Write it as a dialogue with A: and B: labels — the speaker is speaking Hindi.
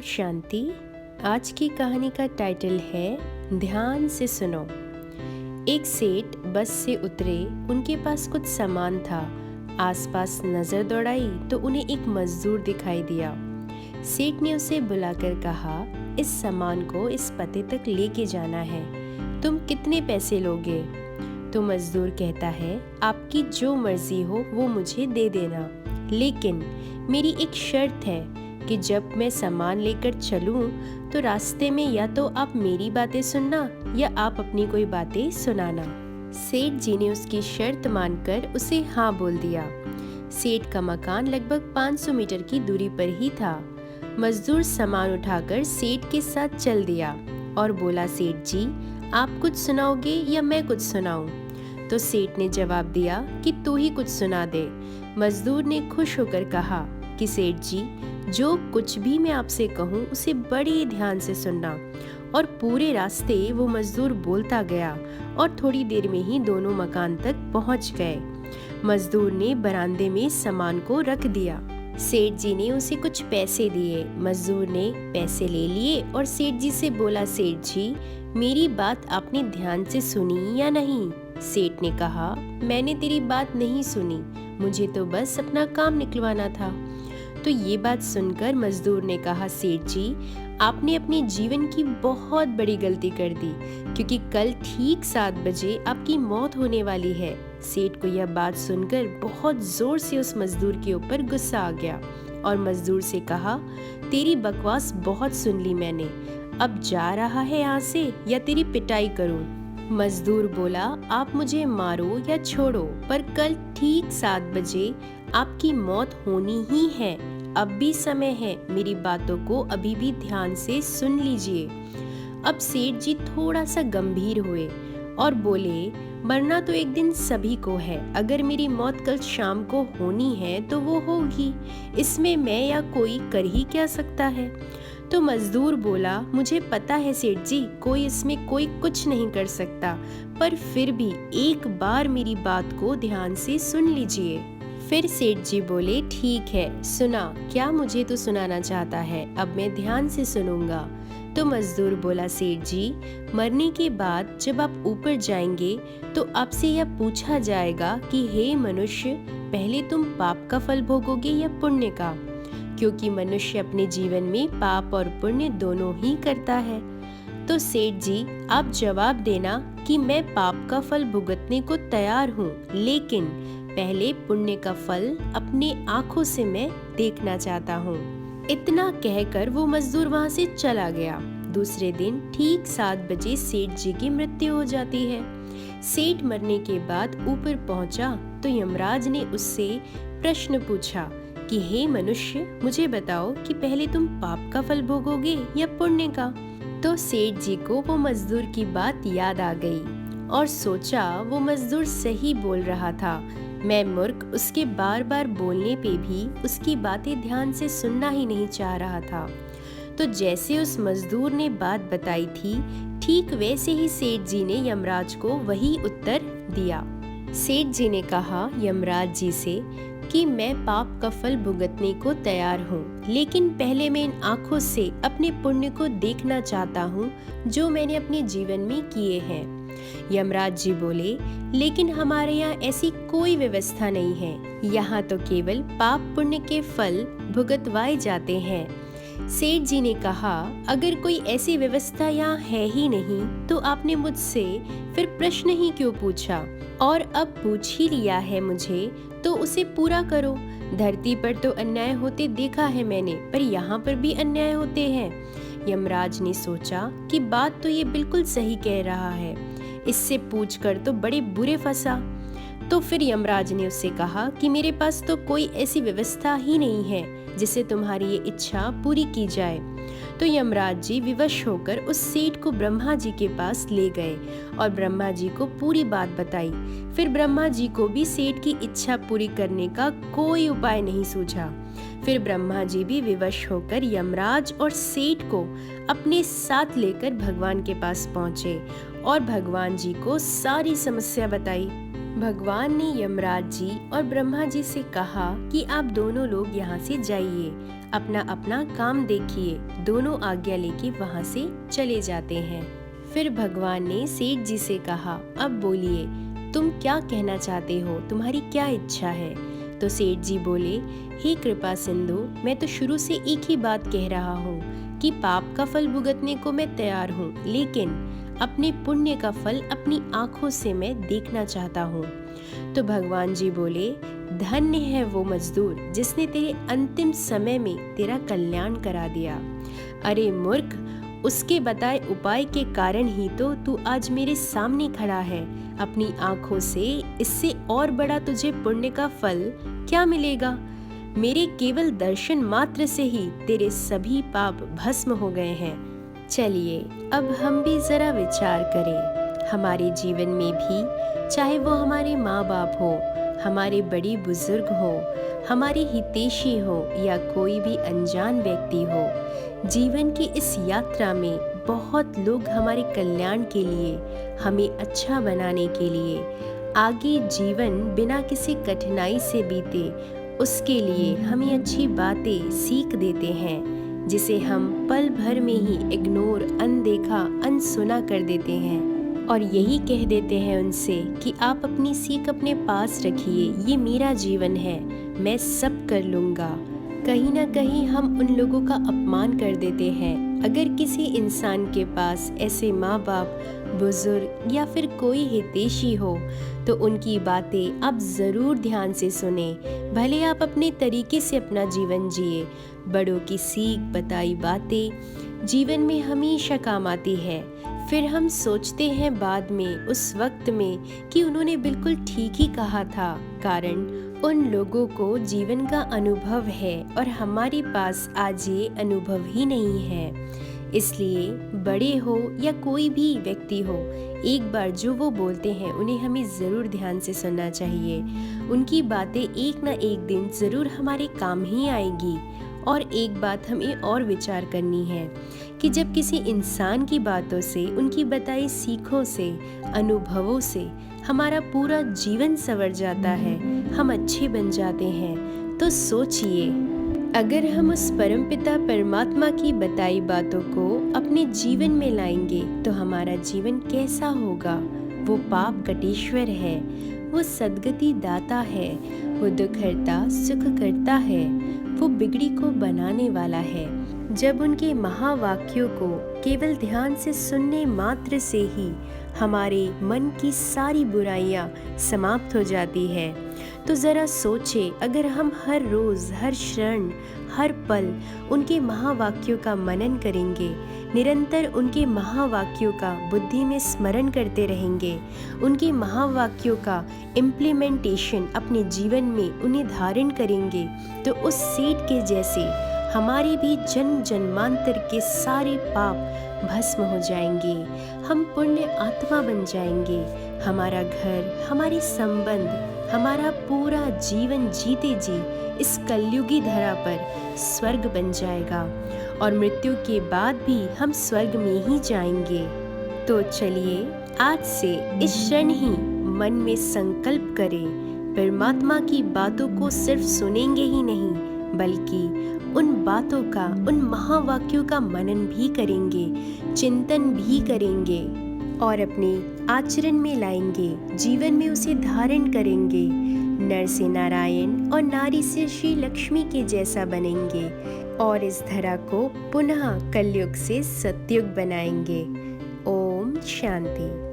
A: ओम शांति। आज की कहानी का टाइटल है ध्यान से सुनो। एक सेठ बस से उतरे, उनके पास कुछ सामान था। आसपास नजर दौड़ाई तो उन्हें एक मजदूर दिखाई दिया। सेठ ने उसे बुलाकर कहा, इस सामान को इस पते तक लेके जाना है, तुम कितने पैसे लोगे? तो मजदूर कहता है, आपकी जो मर्जी हो वो मुझे दे देना, लेकिन मेरी एक शर्त है कि जब मैं सामान लेकर चलूं तो रास्ते में या तो आप मेरी बातें सुनना या आप अपनी कोई बातें सुनाना। सेठ जी ने उसकी शर्त मानकर उसे हाँ बोल दिया। सेठ का मकान लगभग 500 मीटर की दूरी पर ही था। मजदूर सामान उठाकर सेठ के साथ चल दिया और बोला, सेठ जी आप कुछ सुनाओगे या मैं कुछ सुनाऊं? तो सेठ ने जवाब दिया कि तू ही कुछ सुना दे। मजदूर ने खुश होकर कहा कि सेठ जी, जो कुछ भी मैं आपसे कहूँ उसे बड़े ध्यान से सुनना। और पूरे रास्ते वो मजदूर बोलता गया और थोड़ी देर में ही दोनों मकान तक पहुँच गए। मजदूर ने बरामदे में सामान को रख दिया। सेठ जी ने उसे कुछ पैसे दिए। मजदूर ने पैसे ले लिए और सेठ जी से बोला, सेठ जी मेरी बात आपने ध्यान से सुनी या नहीं? सेठ ने कहा, मैंने तेरी बात नहीं सुनी, मुझे तो बस अपना काम निकलवाना था। तो ये बात सुनकर मजदूर ने कहा, सेठ जी आपने अपने जीवन की बहुत बड़ी गलती कर दी, क्योंकि कल ठीक 7 बजे आपकी मौत होने वाली है। सेठ को यह बात सुनकर बहुत जोर से उस मजदूर के ऊपर गुस्सा आ गया और मजदूर से कहा, तेरी बकवास बहुत सुन ली मैंने, अब जा रहा है यहाँ से या तेरी पिटाई करूँ? मजदूर बोला, आप मुझे मारो या छोड़ो, पर कल ठीक 7 बजे आपकी मौत होनी ही है। अब भी समय है, मेरी बातों को अभी भी ध्यान से सुन लीजिए। अब सेठ जी थोड़ा सा गंभीर हुए और बोले, मरना तो एक दिन सभी को है, अगर मेरी मौत कल शाम को होनी है तो वो होगी, इसमें मैं या कोई कर ही क्या सकता है? तो मजदूर बोला, मुझे पता है सेठ जी, कोई इसमें कोई कुछ नहीं कर सकता, पर फिर भी एक बार मेरी बात को ध्यान से सुन लीजिए। फिर सेठ जी बोले, ठीक है सुना, क्या मुझे तो सुनाना चाहता है, अब मैं ध्यान से सुनूंगा। तो मजदूर बोला, सेठ जी मरने के बाद जब आप ऊपर जाएंगे तो आपसे यह पूछा जाएगा कि हे मनुष्य, पहले तुम पाप का फल भोगोगे या पुण्य का? क्योंकि मनुष्य अपने जीवन में पाप और पुण्य दोनों ही करता है। तो सेठ जी आप जवाब देना कि मैं पाप का फल भुगतने को तैयार हूँ, लेकिन पहले पुण्य का फल अपने आँखों से मैं देखना चाहता हूँ। इतना कहकर वो मजदूर वहाँ से चला गया। दूसरे दिन ठीक 7 बजे सेठ जी की मृत्यु हो जाती है। सेठ मरने के बाद ऊपर पहुँचा तो यमराज ने उससे प्रश्न पूछा कि हे मनुष्य, मुझे बताओ कि पहले तुम पाप का फल भोगोगे या पुण्य का? तो सेठ जी को वो मजदूर की बात याद आ गई और सोचा वो मजदूर सही बोल रहा था। मैं मूर्ख उसके बार बार बोलने पे भी उसकी बातें ध्यान से सुनना ही नहीं चाह रहा था। तो जैसे उस मजदूर ने बात बताई थी, ठीक वैसे ही सेठ जी ने यमराज को वही उत्तर दिया। सेठ जी ने कहा यमराज जी से कि मैं पाप का फल भुगतने को तैयार हूँ, लेकिन पहले मैं इन आँखों से अपने पुण्य को देखना चाहता हूँ जो मैंने अपने जीवन में किए हैं। यमराज जी बोले, लेकिन हमारे यहाँ ऐसी कोई व्यवस्था नहीं है, यहाँ तो केवल पाप पुण्य के फल भुगतवाए जाते हैं। सेठ जी ने कहा, अगर कोई ऐसी व्यवस्था यहाँ है ही नहीं तो आपने मुझसे फिर प्रश्न ही क्यों पूछा? और अब पूछ ही लिया है मुझे तो उसे पूरा करो। धरती पर तो अन्याय होते देखा है मैंने, पर यहाँ पर भी अन्याय होते हैं। यमराज ने सोचा कि बात तो ये बिल्कुल सही कह रहा है, इससे पूछकर तो बड़े बुरे फंसा। तो फिर यमराज ने उससे कहा कि मेरे पास तो कोई ऐसी व्यवस्था ही नहीं है जिससे तुम्हारी ये इच्छा पूरी की जाए। तो यमराज जी विवश होकर उस सेठ को ब्रह्मा जी के पास ले गए और ब्रह्मा जी को पूरी बात बताई। फिर ब्रह्मा जी को भी सेठ की इच्छा पूरी करने का कोई उपाय नहीं सूझा। फिर ब्रह्मा जी भी विवश होकर यमराज और सेठ को अपने साथ लेकर भगवान के पास पहुँचे और भगवान जी को सारी समस्या बताई। भगवान ने यमराज जी और ब्रह्मा जी से कहा कि आप दोनों लोग यहाँ से जाइए, अपना अपना काम देखिए। दोनों आज्ञा लेके वहाँ से चले जाते हैं। फिर भगवान ने सेठ जी से कहा, अब बोलिए, तुम क्या कहना चाहते हो, तुम्हारी क्या इच्छा है? तो सेठ जी बोले, हे कृपा सिंधु, मैं तो शुरू से एक ही बात कह रहा हूँ कि पाप का फल भुगतने को मैं तैयार हूँ, लेकिन अपने पुण्य का फल अपनी आंखों से मैं देखना चाहता हूँ। तो भगवान जी बोले, धन्य है वो मजदूर जिसने तेरे अंतिम समय में तेरा कल्याण करा दिया। अरे मूर्ख, उसके बताए उपाय के कारण ही तो तू आज मेरे सामने खड़ा है। अपनी आंखों से इससे और बड़ा तुझे पुण्य का फल क्या मिलेगा? मेरे केवल दर्शन मात्र से ही तेरे सभी पाप भस्म हो गए हैं। चलिए अब हम भी जरा विचार करें। हमारे जीवन में भी, चाहे वो हमारे माँ बाप हो, हमारे बड़े बुजुर्ग हो, हमारे हितैषी हो या कोई भी अनजान व्यक्ति हो, जीवन की इस यात्रा में बहुत लोग हमारे कल्याण के लिए, हमें अच्छा बनाने के लिए, आगे जीवन बिना किसी कठिनाई से बीते उसके लिए हमें अच्छी बातें सीख देते हैं, जिसे हम पल भर में ही इग्नोर, अनदेखा, अनसुना कर देते हैं और यही कह देते हैं उनसे कि आप अपनी सीख अपने पास रखिए, ये मेरा जीवन है, मैं सब कर लूँगा। कहीं ना कहीं हम उन लोगों का अपमान कर देते हैं। अगर किसी इंसान के पास ऐसे माँ बाप, बुजुर्ग या फिर कोई हितैषी हो तो उनकी बातें आप ज़रूर ध्यान से सुने। भले आप अपने तरीके से अपना जीवन जिए, बड़ों की सीख बताई बातें जीवन में हमेशा काम आती है। फिर हम सोचते हैं बाद में, उस वक्त में, कि उन्होंने बिल्कुल ठीक ही कहा था, कारण उन लोगों को जीवन का अनुभव है और हमारे पास आज ये अनुभव ही नहीं है। इसलिए बड़े हो या कोई भी व्यक्ति हो, एक बार जो वो बोलते हैं उन्हें हमें ज़रूर ध्यान से सुनना चाहिए। उनकी बातें एक ना एक दिन ज़रूर हमारे काम ही आएगी। और एक बात हमें और विचार करनी है कि जब किसी इंसान की बातों से, उनकी बताई सीखों से, अनुभवों से हमारा पूरा जीवन संवर जाता है, हम अच्छे बन जाते हैं, तो सोचिए, अगर हम उस परमपिता परमात्मा की बताई बातों को अपने जीवन में लाएंगे तो हमारा जीवन कैसा होगा? वो पाप कटेश्वर है, वो सद्गति दाता है, वो दुख हरता सुख करता है, वो बिगड़ी को बनाने वाला है। जब उनके महावाक्यों को केवल ध्यान से सुनने मात्र से ही हमारे मन की सारी बुराइयां समाप्त हो जाती है, तो ज़रा सोचे, अगर हम हर रोज़, हर क्षण, हर पल उनके महावाक्यों का मनन करेंगे, निरंतर उनके महावाक्यों का बुद्धि में स्मरण करते रहेंगे, उनके महावाक्यों का इम्प्लीमेंटेशन अपने जीवन में उन्हें धारण करेंगे, तो उस सेठ के जैसे हमारे भी जन्म जन्मांतर के सारे पाप भस्म हो जाएंगे। हम पुण्य आत्मा बन जाएंगे। हमारा घर, हमारे संबंध, हमारा पूरा जीवन जीते जी इस कलयुगी धरा पर स्वर्ग बन जाएगा और मृत्यु के बाद भी हम स्वर्ग में ही जाएंगे। तो चलिए आज से इस क्षण ही मन में संकल्प करें, परमात्मा की बातों को सिर्फ सुनेंगे ही नहीं, बल्कि उन बातों का, उन महावाक्यों का मनन भी करेंगे, चिंतन भी करेंगे और अपने आचरण में लाएंगे, जीवन में उसे धारण करेंगे। नर से नारायण और नारी से श्री लक्ष्मी के जैसा बनेंगे और इस धरा को पुनः कलयुग से सतयुग बनाएंगे। ओम शांति।